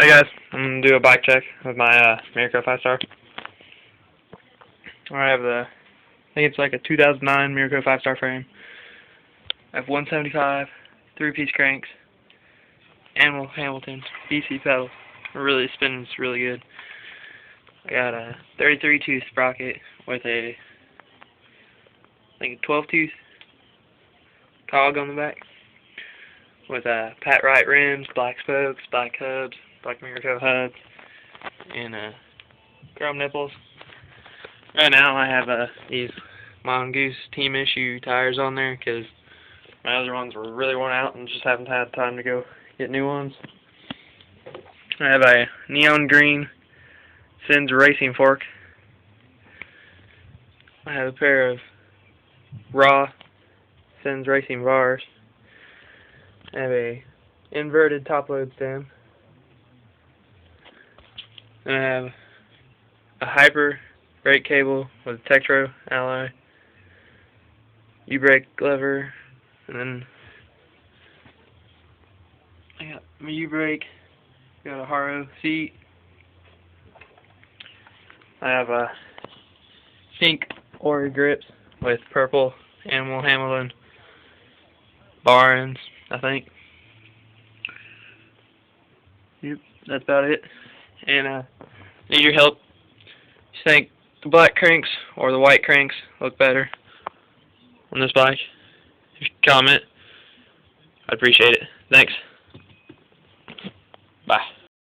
Hey guys, I'm going to do a bike check with my Miraco 5-star. I have I think it's like a 2009 Miraco 5-star frame. I have 175, 3-piece cranks, Animal Hamilton, BC pedals. It really spins really good. I got a 33 tooth sprocket with I think a 12 tooth cog on the back with Pat Wright rims, black spokes, black hubs, black Miraco hubs, and chrome nipples. Right now I have these Mongoose team issue tires on there because my other ones were really worn out and just haven't had time to go get new ones. I have a neon green Sins racing fork. I have a pair of raw Sins racing bars. I have a inverted top load stem. And I have a hyper brake cable with Tektro alloy, U-brake lever, and then I got my U-brake, got a Haro seat. I have a pink Ori grips with purple Animal Hamilton bar ends, I think. Yep, that's about it. And need your help. You think the black cranks or the white cranks look better on this bike? If you comment, I'd appreciate it. Thanks. Bye.